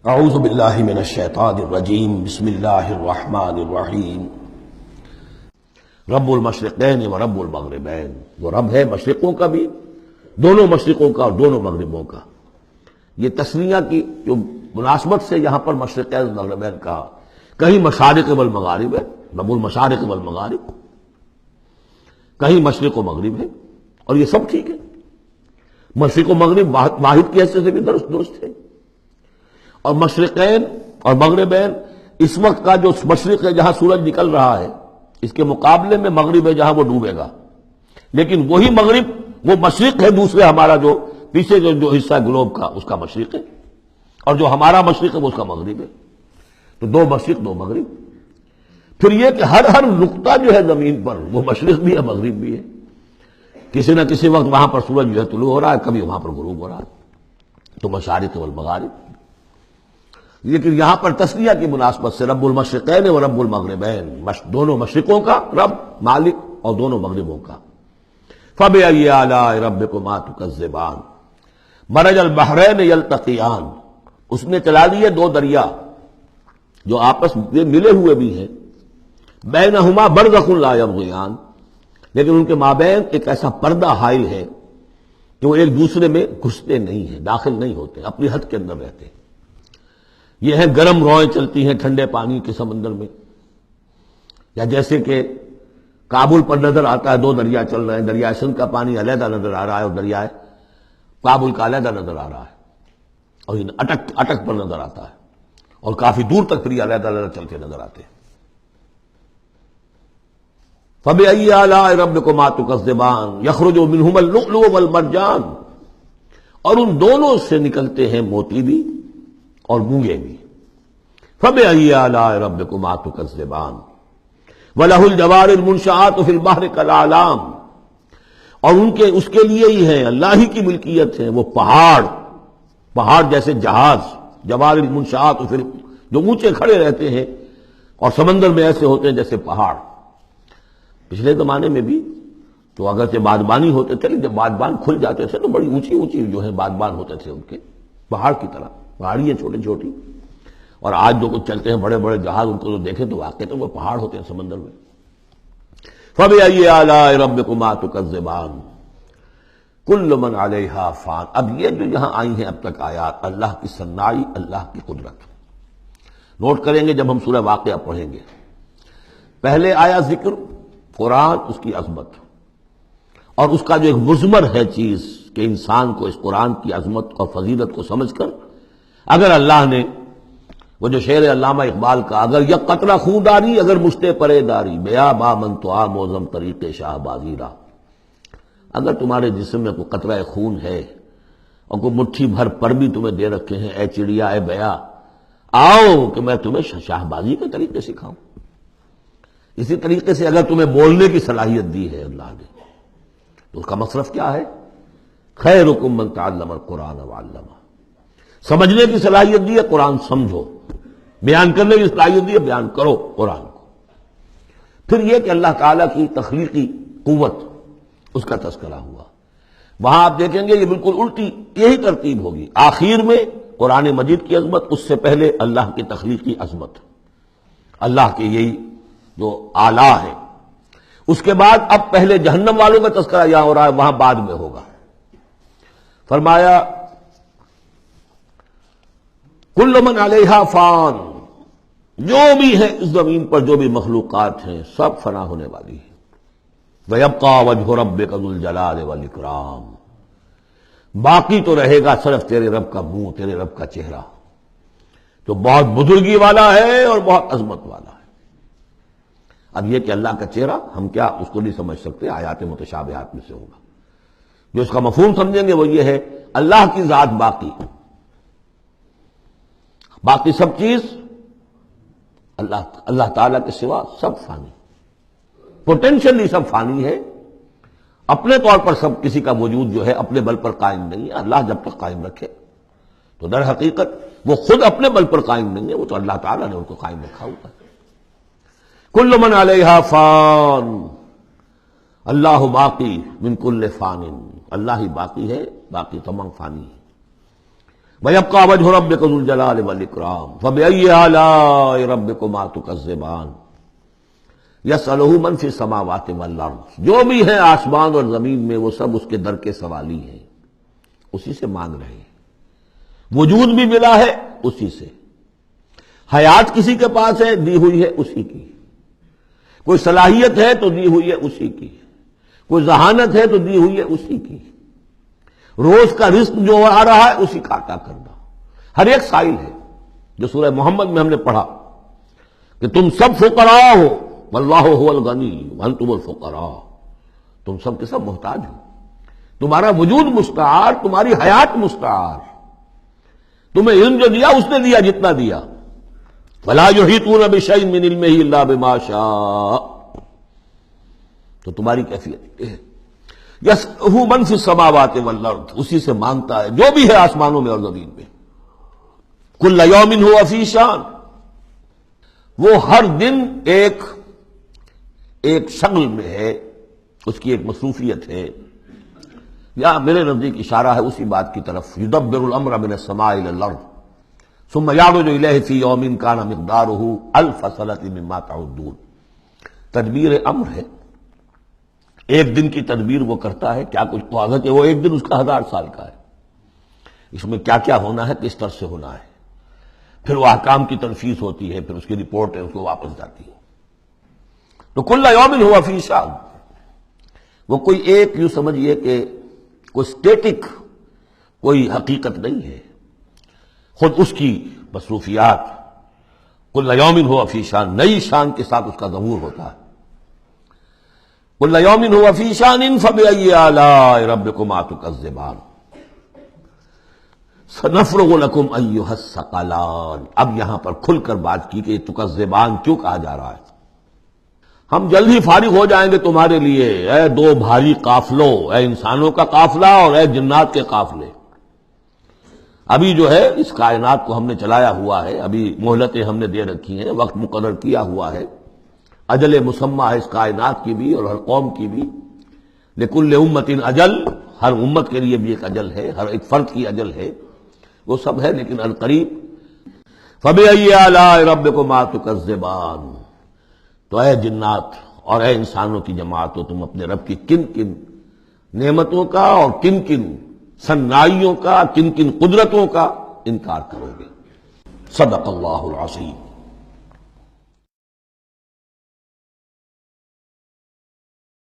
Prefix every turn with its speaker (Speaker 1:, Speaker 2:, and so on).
Speaker 1: اعوذ باللہ من الشیطان الرجیم بسم اللہ الرحمن الرحیم رب المشرقین و رب المغربین، وہ رب ہے مشرقوں کا بھی، دونوں مشرقوں کا اور دونوں مغربوں کا۔ یہ تسنیہ کی جو مناسبت سے یہاں پر مشرقین و مغربین کہا، کہیں مشارق والمغارب ہے، رب المشارق والمغارب، کہیں مشرق و مغرب ہے، اور یہ سب ٹھیک ہے۔ مشرق و مغرب واحد کی حیثیت سے بھی درست ہے، اور مشرقین اور مغربین اس وقت کا جو مشرق ہے جہاں سورج نکل رہا ہے، اس کے مقابلے میں مغرب ہے جہاں وہ ڈوبے گا، لیکن وہی مغرب وہ مشرق ہے دوسرے ہمارا جو پیچھے جو حصہ گلوب کا اس کا مشرق ہے، اور جو ہمارا مشرق ہے وہ اس کا مغرب ہے۔ تو دو مشرق دو مغرب۔ پھر یہ کہ ہر نقطہ جو ہے زمین پر وہ مشرق بھی ہے مغرب بھی ہے، کسی نہ کسی وقت وہاں پر سورج جو ہے طلوع ہو رہا ہے، کبھی وہاں پر غروب ہو رہا ہے، تو مشارق والمغارب۔ لیکن یہاں پر تسنیہ کی مناسبت سے رب المشرقین و رب المغربین، دونوں مشرقوں کا رب مالک اور دونوں مغربوں کا۔ فَبِأَيِّ آلَاءِ رَبِّكُمَا تُكَذِّبَانِ مَرَجَ الْبَحْرَيْنِ يَلْتَقِيَانِ، اس نے چلا دیے دو دریا جو آپس میں ملے ہوئے بھی ہیں، بینہما برزخ لا یبغیان، لیکن ان کے مابین ایک ایسا پردہ حائل ہے کہ وہ ایک دوسرے میں گھستے نہیں ہیں، داخل نہیں ہوتے، اپنی حد کے اندر رہتے ہیں۔ یہ ہیں گرم روئیں چلتی ہیں ٹھنڈے پانی کے سمندر میں، یا جیسے کہ کابل پر نظر آتا ہے دو دریا چل رہے ہیں، دریائے سندھ کا پانی علیحدہ نظر آ رہا ہے اور دریائے کابل کا علیحدہ نظر آ رہا ہے، اور یہ اٹک پر نظر آتا ہے، اور کافی دور تک پھر یہ علیحدہ علیحدہ چلتے نظر آتے ہیں۔ فَبِأَيِّ آلَاءِ رَبِّكُمَا تُكَذِّبَانِ يَخْرُجُ مِنْهُمَا اللُّؤْلُؤُ وَالْمَرْجَانُ، اور ان دونوں سے نکلتے ہیں موتی بھی اور مونگے بھی۔ فَبِأَيِّ آلَاءِ رَبِّكُمَا تُكَذِّبَانِ وَلَهُ الْجَوَارِ الْمُنشَآتُ فِي الْبَحْرِ كَالْأَعْلَامِ، اور اس کے لیے ہی ہیں، اللہ ہی کی ملکیت ہے وہ پہاڑ جیسے جہاز، جوار المنشآت جو اونچے کھڑے رہتے ہیں اور سمندر میں ایسے ہوتے ہیں جیسے پہاڑ۔ پچھلے زمانے میں بھی تو اگرچہ بادبانی ہوتے تھے، جب بادبان کھل جاتے تھے تو بڑی اونچی اونچی جو ہے بادبان ہوتے تھے ان کے، پہاڑ کی طرح، پہاڑیاں چھوٹی چھوٹی، اور آج جو کچھ چلتے ہیں بڑے بڑے جہاز، ان کو تو دیکھیں تو واقعی تو وہ پہاڑ ہوتے ہیں سمندر میں۔ فَبِأَيِّ آلَاءِ رَبِّكُمَا تُكَذِّبَانِ كُلُّ مَنْ عَلَيْهَا فَانٍ۔ اب یہ جو یہاں آئی ہیں اب تک آیات، اللہ کی صنائی، اللہ کی قدرت نوٹ کریں گے جب ہم سورہ واقعہ پڑھیں گے۔ پہلے آیا ذکر قرآن، اس کی عظمت، اور اس کا جو ایک مضمر ہے چیز کہ انسان کو اس قرآن کی عظمت اور فضیلت کو سمجھ کر اگر اللہ نے وہ جو شعر علامہ اقبال کا، اگر یک قطرہ خون داری اگر مشتے پرے داری، بیا با من تو آ موزم طریق شاہ بازی را، اگر تمہارے جسم میں کوئی قطرہ خون ہے اور کوئی مٹھی بھر پر بھی تمہیں دے رکھے ہیں، اے چڑیا اے بیا، آؤ کہ میں تمہیں شاہ بازی کے طریقے سکھاؤں۔ اسی طریقے سے اگر تمہیں بولنے کی صلاحیت دی ہے اللہ نے تو اس کا مصرف کیا ہے؟ خیرکم من تعلم القرآن وعلمہ، سمجھنے کی صلاحیت دی ہے قرآن سمجھو، بیان کرنے کی صلاحیت دی ہے بیان کرو قرآن کو۔ پھر یہ کہ اللہ تعالیٰ کی تخلیقی قوت، اس کا تذکرہ ہوا۔ وہاں آپ دیکھیں گے یہ بالکل الٹی یہی ترتیب ہوگی، آخر میں قرآن مجید کی عظمت، اس سے پہلے اللہ کی تخلیقی عظمت، اللہ کے یہی جو اعلیٰ ہے، اس کے بعد اب پہلے جہنم والوں کا تذکرہ یہاں ہو رہا ہے، وہاں بعد میں ہوگا۔ فرمایا کل من علیہا فان، جو بھی ہے اس زمین پر جو بھی مخلوقات ہیں سب فنا ہونے والی ہے۔ وَيَبْقَى وَجْهُ رَبِّكَ ذُو الْجَلَالِ وَالْإِكْرَامِ، باقی تو رہے گا صرف تیرے رب کا منہ، تیرے رب کا چہرہ، جو بہت بزرگی والا ہے اور بہت عظمت والا ہے۔ اب یہ کہ اللہ کا چہرہ ہم کیا اس کو نہیں سمجھ سکتے، آیات متشابہات میں سے ہوگا۔ جو اس کا مفہوم سمجھیں گے وہ یہ ہے اللہ کی ذات باقی سب چیز اللہ تعالیٰ کے سوا سب فانی، پوٹینشلی سب فانی ہے، اپنے طور پر سب کسی کا وجود جو ہے اپنے بل پر قائم نہیں ہے۔ اللہ جب تک قائم رکھے تو در حقیقت وہ خود اپنے بل پر قائم نہیں ہے، وہ تو اللہ تعالیٰ نے ان کو قائم رکھا ہوا ہے۔ کل من علیہا فان، اللہ باقی من کل فان، اللہ ہی باقی ہے، باقی تمام فانی ہے۔ وَيَبْقَى وَجْهُ رَبِّكَ ذُو الْجَلَالِ وَالْإِكْرَامِ فَبِأَيِّ آلَاءِ رَبِّكُمَا تُكَذِّبَانِ يَسْأَلُهُ مَنْ فِي السَّمَاوَاتِ وَالْأَرْضِ، جو بھی ہے آسمان اور زمین میں وہ سب اس کے در کے سوالی ہیں، اسی سے مانگ رہے ہیں۔ وجود بھی ملا ہے اسی سے، حیات کسی کے پاس ہے دی ہوئی ہے اسی کی، کوئی صلاحیت ہے تو دی ہوئی ہے اسی کی، کوئی ذہانت ہے تو دی ہوئی ہے اسی کی، روز کا رزق جو آ رہا ہے اسی کا عطا کرنا، ہر ایک سائل ہے۔ جو سورہ محمد میں ہم نے پڑھا کہ تم سب فقراء ہو واللہ هو الغنی وانتم الفقراء، تم سب کے سب محتاج ہو، تمہارا وجود مستعار، تمہاری حیات مستعار، تمہیں علم جو دیا اس نے دیا جتنا دیا، ولا یحیطون بشیء من علمہ الا بما شاء، تو تمہاری کیفیت ہے۔ یسألہ من فی السماوات والارض، اسی سے مانگتا ہے جو بھی ہے آسمانوں میں اور زمین میں۔ کل یوم ہوا فی شان، وہ ہر دن ایک شغل میں ہے، اس کی ایک مصروفیت ہے، یا میرے نزدیک اشارہ ہے اسی بات کی طرف، یدبر الامر من السماء الى الارض ثم یعرج الیہ فی یوم کان مقدارہ الف سنۃ مما تعدون۔ تدبیر امر ہے، ایک دن کی تدبیر وہ کرتا ہے، کیا کچھ تو ہے وہ ایک دن اس کا 1000 سال کا ہے، اس میں کیا کیا ہونا ہے، کس طرح سے ہونا ہے، پھر وہ احکام کی تنفیذ ہوتی ہے، پھر اس کی رپورٹ ہے، اس کو واپس جاتی ہے۔ تو کل یوم ہوا فی شان، وہ کوئی ایک یوں سمجھیے کہ کوئی اسٹیٹک کوئی حقیقت نہیں ہے، خود اس کی مصروفیات، کل یوم ہوا فی شان، نئی شان کے ساتھ اس کا ظہور ہوتا ہے۔ کل یوم ہوا فی شان فبأی آلاء ربکما تکذبان سنفرغ لکم ایھا الثقلان۔ اب یہاں پر کھل کر بات کی کہ یہ تکذبان کیوں کہا جا رہا ہے، ہم جلد ہی فارغ ہو جائیں گے تمہارے لیے، اے دو بھاری قافلوں، اے انسانوں کا قافلہ اور اے جنات کے قافلے۔ ابھی جو ہے اس کائنات کو ہم نے چلایا ہوا ہے، ابھی مہلتیں ہم نے دے رکھی ہیں، وقت مقرر کیا ہوا ہے، اجل مسمى ہے اس کائنات کی بھی اور ہر قوم کی بھی، لکل امت اجل، ہر امت کے لیے بھی ایک اجل ہے، ہر ایک فرد کی اجل ہے، وہ سب ہے لیکن القریب۔ فبأي آلاء ربكما تكذبان، تو اے جنات اور اے انسانوں کی جماعتوں، تم اپنے رب کی کن کن نعمتوں کا اور کن کن صنائیوں کا، کن کن قدرتوں کا انکار کرو گے۔ صدق اللہ العظیم۔